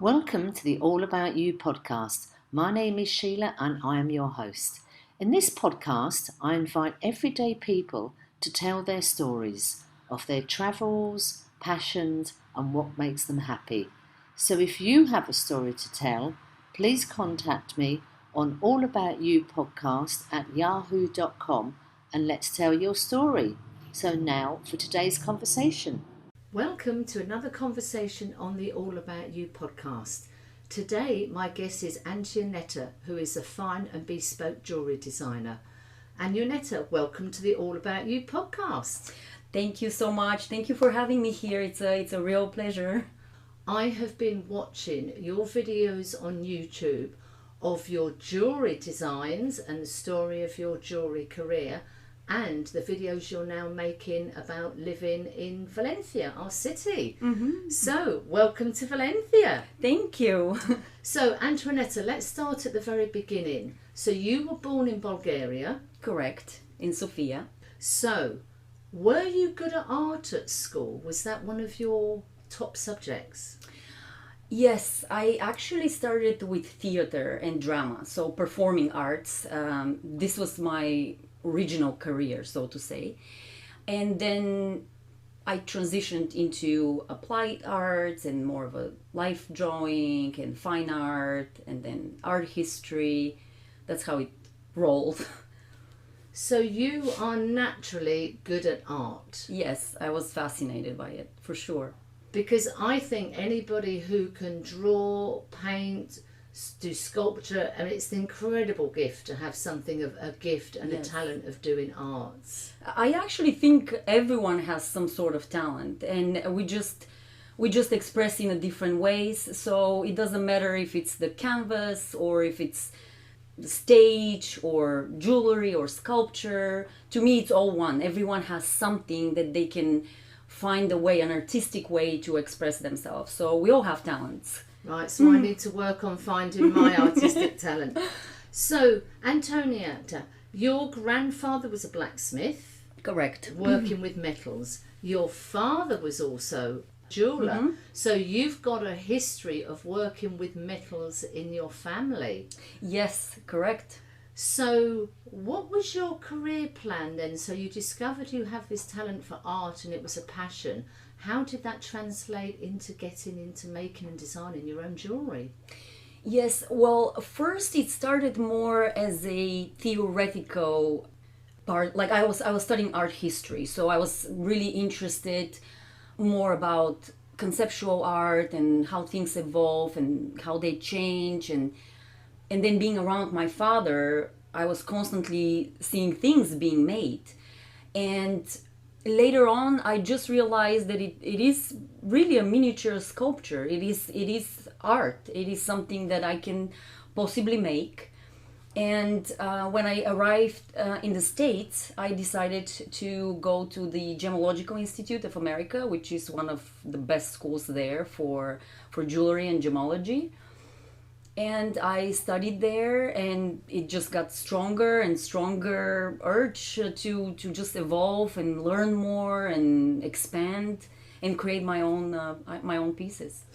Welcome to the All About You podcast. My name is Sheila and I am your host. In this podcast, I invite everyday people to tell their stories of their travels, passions, and what makes them happy. So if you have a story to tell, please contact me on allaboutyoupodcast@yahoo.com and let's tell your story. So now for today's conversation. Welcome to another conversation on the All About You podcast. Today, my guest is Antoanetta, who is a fine and bespoke jewellery designer. Antoanetta, welcome to the All About You podcast. Thank you so much. Thank you for having me here. It's a real pleasure. I have been watching your videos on YouTube of your jewellery designs and the story of your jewellery career, and the videos you're now making about living in Valencia, our city. Mm-hmm. So, welcome to Valencia. Thank you. So, Antoanetta, let's start at the very beginning. So, you were born in Bulgaria. Correct. In Sofia. So, were you good at art at school? Was that one of your top subjects? Yes, I actually started with theater and drama, so performing arts. This was my original career, so to say. And then I transitioned into applied arts and more of a life drawing and fine art and then art history. That's how it rolled. So you are naturally good at art. Yes, I was fascinated by it, for sure. Because I think anybody who can draw, paint, do sculpture, and it's an incredible gift to have something of a gift and Yes. a talent of doing arts. I actually think everyone has some sort of talent, and we just express in a different ways. So it doesn't matter if it's the canvas or if it's the stage or jewelry or sculpture. To me, it's all one. Everyone has something that they can find a way, an artistic way to express themselves. So we all have talents. Right, so I need to work on finding my artistic talent. So, Antoanetta, your grandfather was a blacksmith. Correct. Working with metals. Your father was also a jeweller. So you've got a history of working with metals in your family. Yes, correct. So what was your career plan then? So you discovered you have this talent for art and it was a passion. How did that translate into getting into making and designing your own jewellery? Yes, well, first it started more as a theoretical part. Like I was studying art history, so I was really interested more about conceptual art and how things evolve and how they change, and then being around my father, I was constantly seeing things being made. And later on, I just realized that it is really a miniature sculpture. It is art. It is something that I can possibly make. And when I arrived in the States, I decided to go to the Gemological Institute of America, which is one of the best schools there for jewelry and gemology. And I studied there, and it just got stronger and stronger urge to just evolve and learn more and expand and create my own pieces.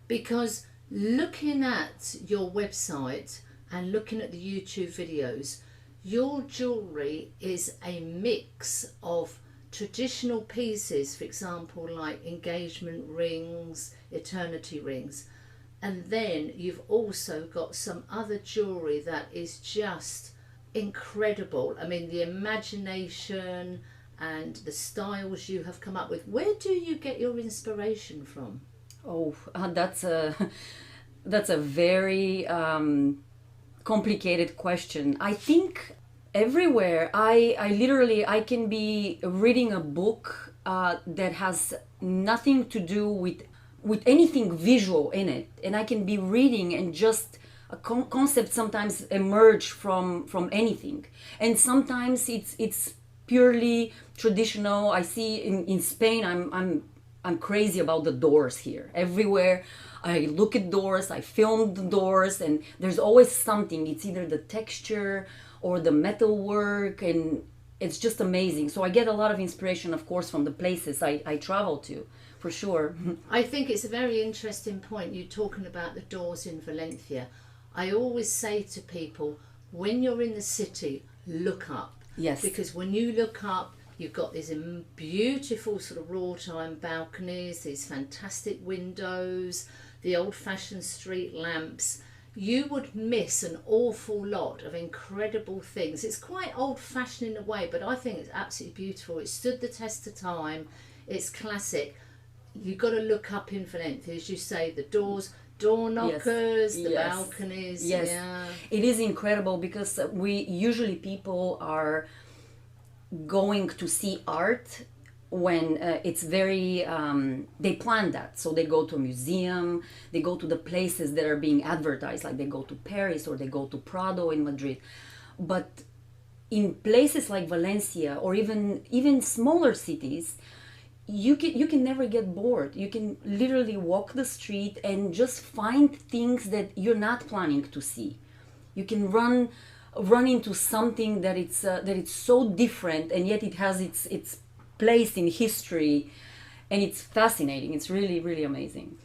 Because looking at your website and looking at the YouTube videos, your jewellery is a mix of traditional pieces, for example, like engagement rings, eternity rings. And then you've also got some other jewellery that is just incredible. I mean, the imagination and the styles you have come up with. Where do you get your inspiration from? Oh, that's a very complicated question. I think everywhere. I literally can be reading a book that has nothing to do with anything visual in it, and I can be reading and just a concept sometimes emerge from anything, and sometimes it's purely traditional. I see in Spain, I'm crazy about the doors here. Everywhere I look at doors, I film the doors, and there's always something. It's either the texture or the metal work, and it's just amazing. So I get a lot of inspiration, of course, from the places I travel to, for sure. I think it's a very interesting point you're talking about the doors in Valencia. I always say to people, when you're in the city, look up. Yes. Because when you look up, you've got these beautiful sort of wrought iron balconies, these fantastic windows, the old-fashioned street lamps. You would miss an awful lot of incredible things. It's quite old-fashioned in a way, but I think it's absolutely beautiful. It stood the test of time. It's classic. You've got to look up in Valencia, as you say, the doors, door knockers, the balconies. Yes, yeah. It is incredible because people are going to see art when it's very they plan that, so they go to a museum, they go to the places that are being advertised, like they go to Paris or they go to Prado in Madrid. But in places like Valencia or even smaller cities, you can never get bored. You can literally walk the street and just find things that you're not planning to see. You can run into something that it's so different, and yet it has its place in history, and it's fascinating. It's really, really amazing.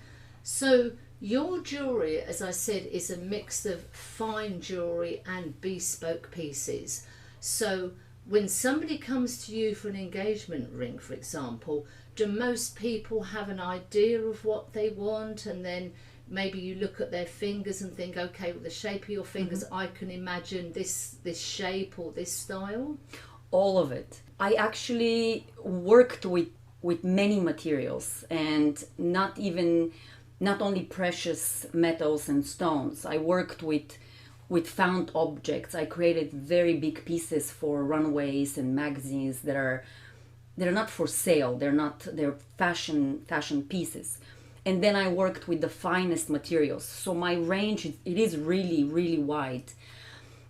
So your jewellery, as I said, is a mix of fine jewellery and bespoke pieces. So when somebody comes to you for an engagement ring, for example, do most people have an idea of what they want, and then maybe you look at their fingers and think, okay, with the shape of your fingers, I can imagine this shape or this style? All of it. I actually worked with many materials, and not only precious metals and stones. I worked with found objects. I created very big pieces for runways and magazines they're not for sale. They're fashion pieces. And then I worked with the finest materials. So my range, it is really, really wide.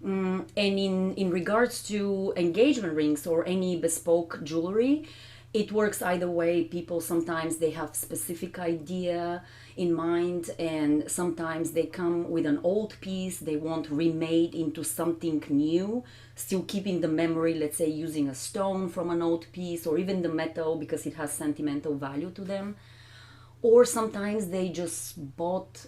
And in regards to engagement rings or any bespoke jewelry, it works either way. People sometimes they have specific idea in mind, and sometimes they come with an old piece they want remade into something new, still keeping the memory, let's say using a stone from an old piece or even the metal because it has sentimental value to them. Or sometimes they just bought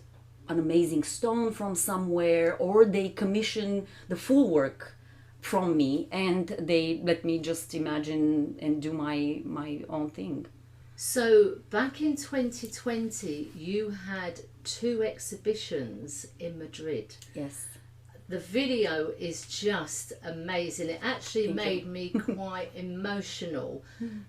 an amazing stone from somewhere, or they commission the full work from me and they let me just imagine and do my own thing. So back in 2020, you had 2 exhibitions in Madrid. Yes. The video is just amazing. It actually made me quite emotional,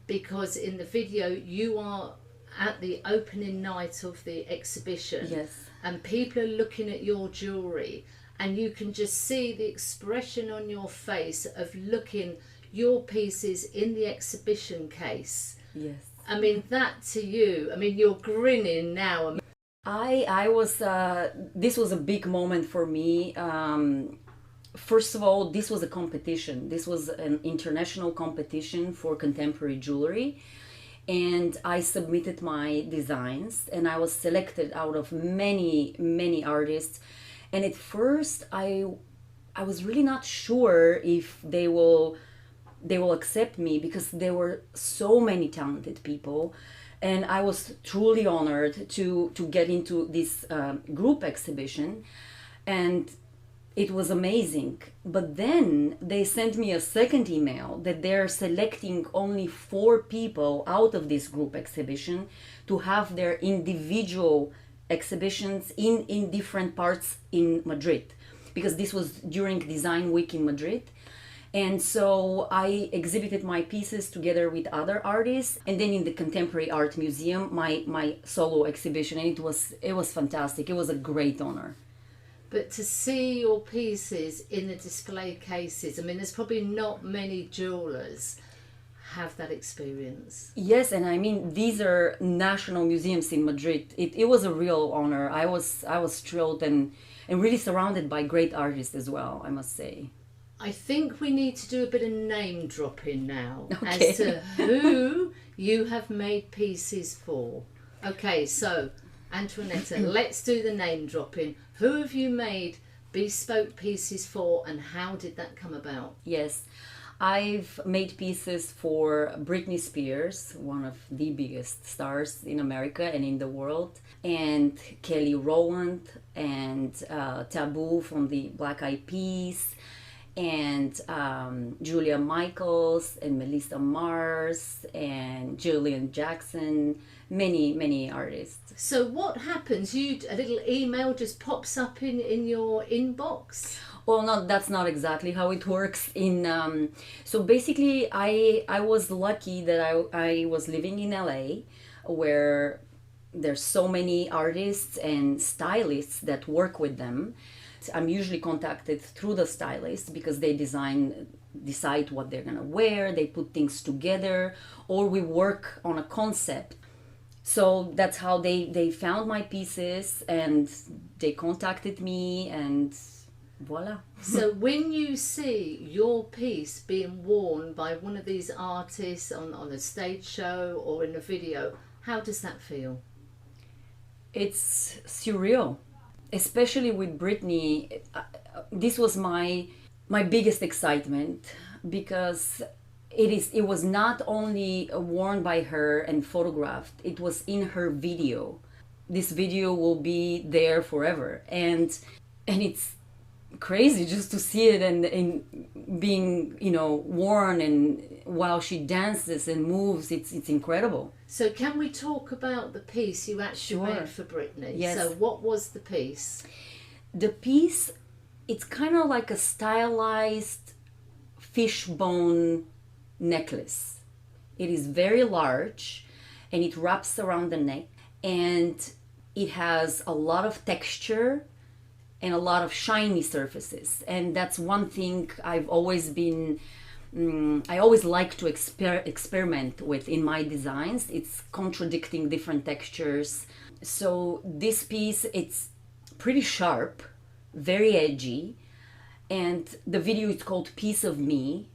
because in the video you are at the opening night of the exhibition. Yes. And people are looking at your jewellery, and you can just see the expression on your face of looking your pieces in the exhibition case. Yes. I mean, that to you, I mean, you're grinning now. I was, this was a big moment for me. First of all, this was a competition. This was an international competition for contemporary jewelry. And I submitted my designs, and I was selected out of many artists. And at first I was really not sure if they will accept me, because there were so many talented people, and I was truly honored to get into this group exhibition, and it was amazing. But then they sent me a second email that they're selecting only 4 people out of this group exhibition to have their individual exhibitions in different parts in Madrid, because this was during Design Week in Madrid. And so I exhibited my pieces together with other artists, and then in the Contemporary Art Museum, my solo exhibition, and it was fantastic. It was a great honor. But to see your pieces in the display cases, I mean, there's probably not many jewelers have that experience. Yes, and I mean, these are national museums in Madrid. It was a real honor. I was thrilled and really surrounded by great artists as well, I must say. I think we need to do a bit of name dropping now, okay, as to who you have made pieces for. Okay, so Antoanetta, let's do the name dropping. Who have you made bespoke pieces for, and how did that come about? Yes, I've made pieces for Britney Spears, one of the biggest stars in America and in the world, and Kelly Rowland, and Taboo from the Black Eyed Peas, and Julia Michaels, and Melissa Mars, and Jillian Jackson, many artists. So what happens? A little email just pops up in your inbox? Well, that's not exactly how it works. So basically, I was lucky that I was living in LA, where there's so many artists and stylists that work with them. I'm usually contacted through the stylist because they decide what they're gonna wear, they put things together, or we work on a concept. So that's how they found my pieces and they contacted me, and voila. So when you see your piece being worn by one of these artists on a stage show or in a video, how does that feel? It's surreal, especially with Britney. This was my biggest excitement because it was not only worn by her and photographed, it was in her video. This video will be there forever, and it's crazy just to see it and being worn, and while she dances and moves, it's incredible. So can we talk about the piece you actually made for Britney? Yes. So what was the piece? The piece, it's kind of like a stylized fishbone necklace. It is very large and it wraps around the neck, and it has a lot of texture and a lot of shiny surfaces. And that's one thing I've always been I always like to experiment with in my designs. It's contradicting different textures. So this piece, it's pretty sharp, very edgy, and the video is called Piece of Me.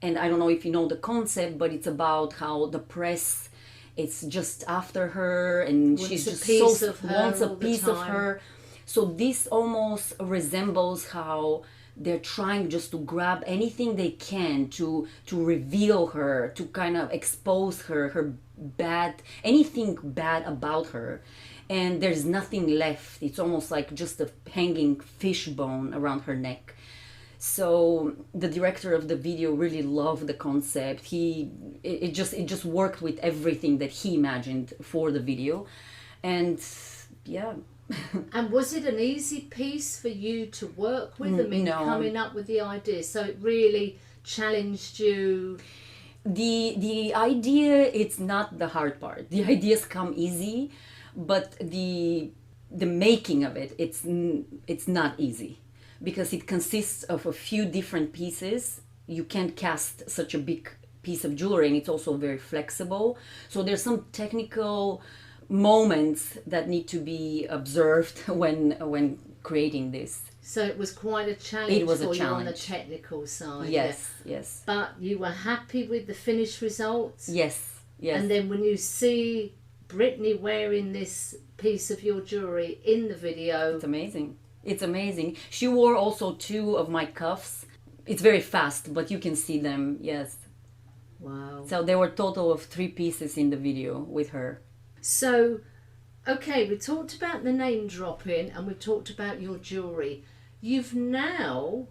And I don't know if you know the concept, but it's about how the press, it's just after her, and she's just wants a piece of her. So this almost resembles how they're trying just to grab anything they can to reveal her, to kind of expose her anything bad about her. And there's nothing left. It's almost like just a hanging fishbone around her neck. So the director of the video really loved the concept. It just worked with everything that he imagined for the video. And yeah. And was it an easy piece for you to work with? I mean, No. coming up with the idea, so it really challenged you. The idea, it's not the hard part. The ideas come easy, but the making of it, it's not easy, because it consists of a few different pieces. You can't cast such a big piece of jewelry, and it's also very flexible. So there's some technical moments that need to be observed when creating this. So it was quite a challenge It was a for you on the challenge. technical side. Yes, yeah. yes. But you were happy with the finished results? Yes, yes. And then when you see Britney wearing this piece of your jewellery in the video... It's amazing. It's amazing. She wore also 2 of my cuffs. It's very fast, but you can see them, yes. Wow. So there were a total of 3 pieces in the video with her. So, okay, we talked about the name dropping and we talked about your jewellery. You've now,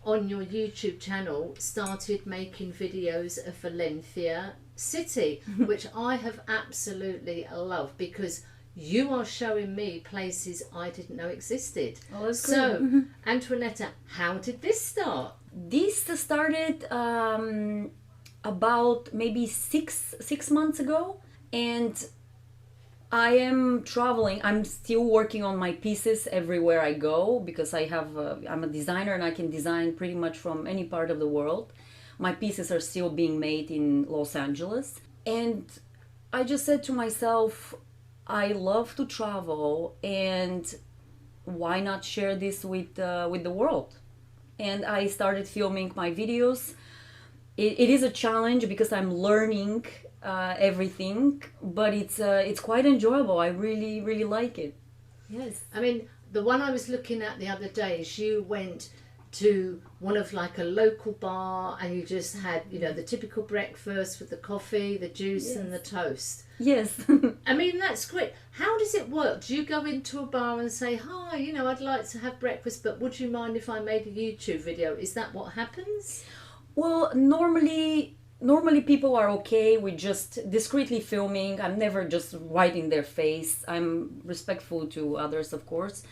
on your YouTube channel, started making videos of Valencia City, which I have absolutely loved, because you are showing me places I didn't know existed. Oh, that's so, great. Antoanetta, how did this start? This started about maybe six months ago, and I am traveling. I'm still working on my pieces everywhere I go, because I'm a designer and I can design pretty much from any part of the world. My pieces are still being made in Los Angeles. And I just said to myself, I love to travel, and why not share this with the world? And I started filming my videos. It is a challenge because I'm learning everything, but it's quite enjoyable. I really like it. Yes. I mean, the one I was looking at the other day is you went to one of like a local bar, and you just had, you know, the typical breakfast with the coffee, the juice, Yes. and the toast. Yes. I mean, that's great. How does it work? Do you go into a bar and say, hi, you know, I'd like to have breakfast, but would you mind if I made a YouTube video? Is that what happens? Well, normally people are okay with just discreetly filming. I'm never just right in their face. I'm respectful to others, of course.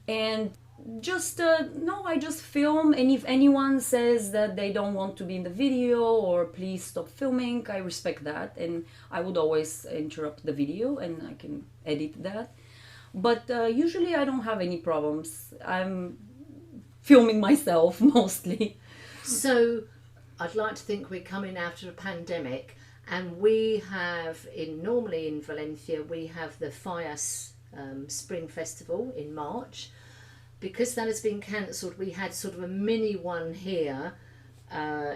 And just no, I just film, and if anyone says that they don't want to be in the video or please stop filming, I respect that, and I would always interrupt the video and I can edit that. But usually I don't have any problems. I'm filming myself mostly. So I'd like to think we're coming out of a pandemic, and we have normally in Valencia we have the Fallas Spring Festival in March. Because that has been cancelled, we had sort of a mini one here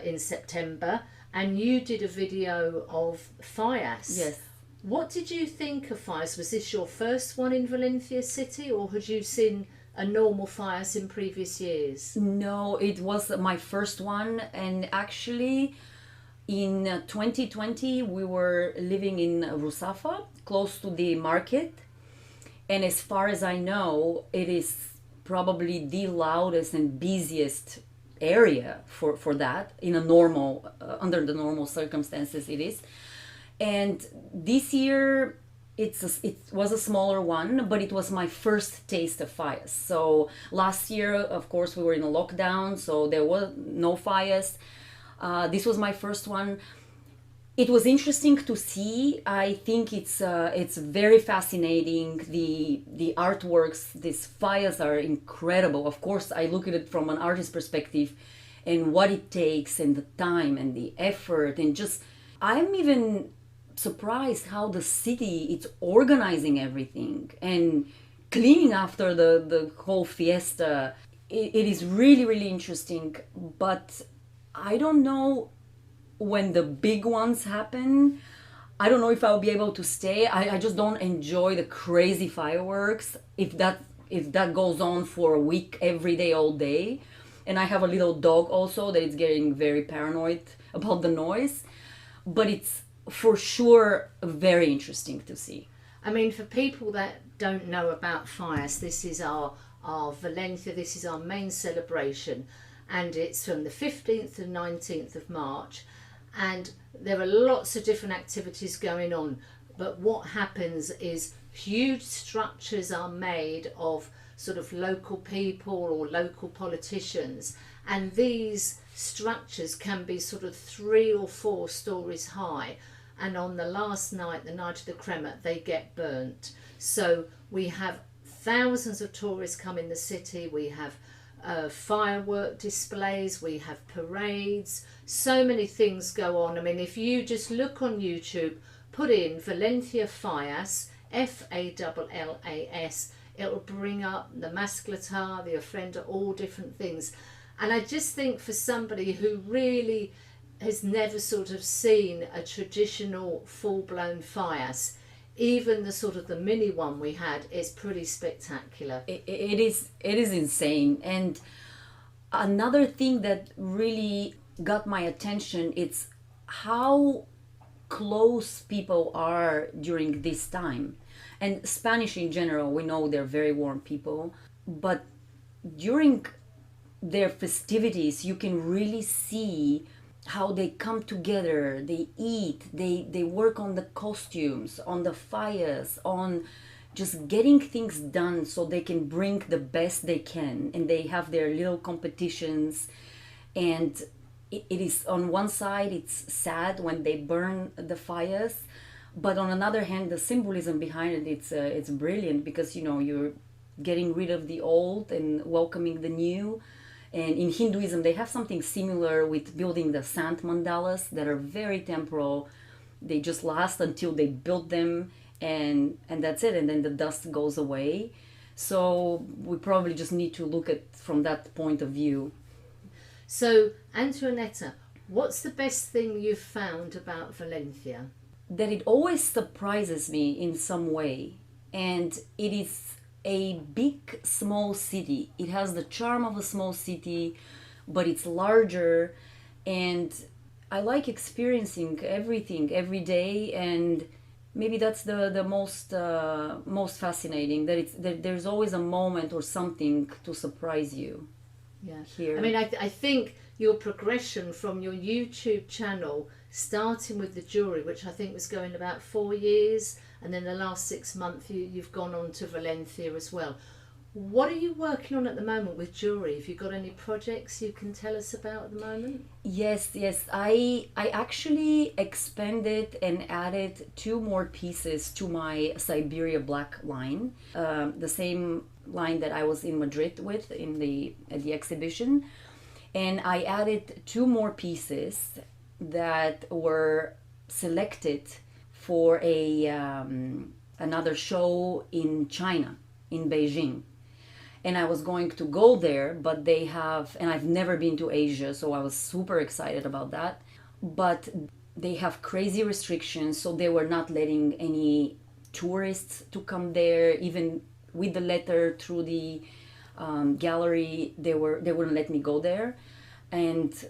in September, and you did a video of Fallas. Yes. What did you think of Fallas? Was this your first one in Valencia City, or had you seen a normal Fallas in previous years? No, it was my first one, and actually in 2020 we were living in Rusafa, close to the market, and as far as I know, it is probably the loudest and busiest area for that in a normal under the normal circumstances it is. And this year it was a smaller one, but it was my first taste of Fallas. So last year, of course, we were in a lockdown, so there was no Fallas. This was my first one. It was interesting to see. I think it's very fascinating. The artworks, these Fallas are incredible. Of course, I look at it from an artist perspective, and what it takes, and the time, and the effort, and just I'm even surprised how the city it's organizing everything and cleaning after the whole fiesta. It is really, really interesting. But I don't know. When the big ones happen, I don't know if I'll be able to stay. I just don't enjoy the crazy fireworks if that goes on for a week, every day, all day. And I have a little dog also that is getting very paranoid about the noise. But it's for sure very interesting to see. I mean, for people that don't know about Fallas, this is our Valencia, this is our main celebration, and it's from the 15th to 19th of March. And there are lots of different activities going on, but what happens is huge structures are made of sort of local people or local politicians, and these structures can be sort of 3 or 4 stories high, and on the last night, the night of the crema, they get burnt. So we have thousands of tourists come in the city, we have firework displays, we have parades, so many things go on. I mean, if you just look on YouTube, put in Valencia Fallas, Fallas, it'll bring up the mascleta, the ofrenda, all different things. And I just think for somebody who really has never sort of seen a traditional full-blown Fallas, even the sort of the mini one we had is pretty spectacular. It is insane. And another thing that really got my attention, it's how close people are during this time. And Spanish in general, we know they're very warm people, but during their festivities you can really see how they come together, they eat, they work on the costumes, on the Fallas, on just getting things done so they can bring the best they can, and they have their little competitions. And it is, on one side it's sad when they burn the Fallas, but on another hand the symbolism behind it, it's brilliant, because you know you're getting rid of the old and welcoming the new. And in Hinduism, they have something similar with building the sand mandalas that are very temporal. They just last until they build them, and that's it. And then the dust goes away. So we probably just need to look at from that point of view. So, Antoanetta, what's the best thing you've found about Valencia? That it always surprises me in some way. And it is a big, small city. It has the charm of a small city, but it's larger, and I like experiencing everything every day, and maybe that's the most fascinating, that there's always a moment or something to surprise you. Yeah. Here. I mean, I think your progression from your YouTube channel, starting with the jewellery, which I think was going about 4 years, and then the last 6 months you've gone on to Valencia as well. What are you working on at the moment with jewellery? Have you got any projects you can tell us about at the moment? Yes. I actually expanded and added 2 more pieces to my Siberia black line, the same line that I was in Madrid with at the exhibition, and I added 2 more pieces that were selected for another show in China, in Beijing. And I was going to go there, but and I've never been to Asia, so I was super excited about that. But they have crazy restrictions, so they were not letting any tourists to come there. Even with the letter through the gallery, they wouldn't let me go there.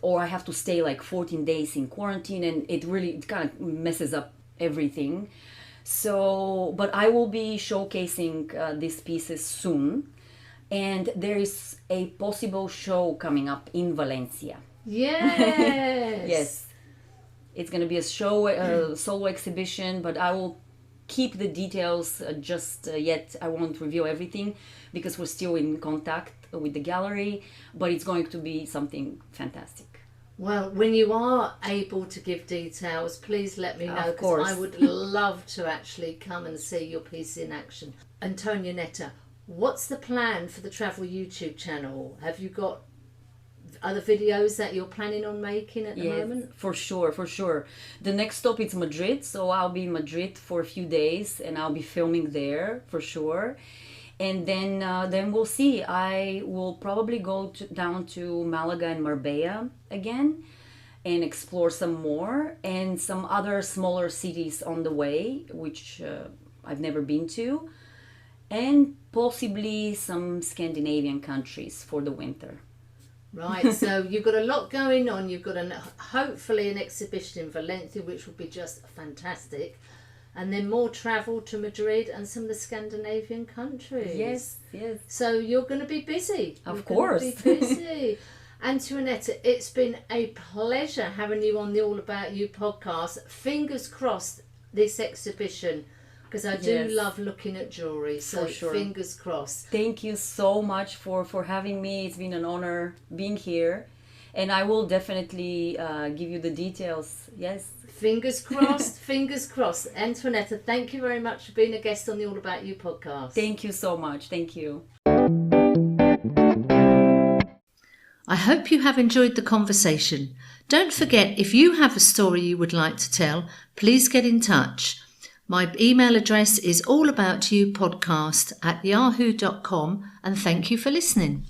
Or I have to stay like 14 days in quarantine, and it kind of messes up everything. So, but I will be showcasing these pieces soon. And there is a possible show coming up in Valencia. Yes. Yes. It's going to be a show, solo exhibition, but I will keep the details just yet. I won't reveal everything because we're still in contact with the gallery, but it's going to be something fantastic. Well, when you are able to give details, please let me know, because I would love to actually come and see your piece in action. Antoanetta, what's the plan for the travel YouTube channel? Have you got other videos that you're planning on making at the moment? For sure. The next stop is Madrid, so I'll be in Madrid for a few days, and I'll be filming there for sure. And then we'll see. I will probably go down to Malaga and Marbella again and explore some more, and some other smaller cities on the way, which I've never been to, and possibly some Scandinavian countries for the winter. Right, so you've got a lot going on. You've got hopefully an exhibition in Valencia, which would be just fantastic, and then more travel to Madrid and some of the Scandinavian countries. Yes. So you're going to be busy. Of course. You're going to be busy. Antoanetta, it's been a pleasure having you on the All About You podcast. Fingers crossed this exhibition, because I do love looking at jewellery, so for sure. Fingers crossed. Thank you so much for having me. It's been an honor being here, and I will definitely give you the details. Yes. Fingers crossed, fingers crossed. Antoanetta, thank you very much for being a guest on the All About You podcast. Thank you so much. Thank you. I hope you have enjoyed the conversation. Don't forget, if you have a story you would like to tell, please get in touch. My email address is allaboutyoupodcast@yahoo.com, and thank you for listening.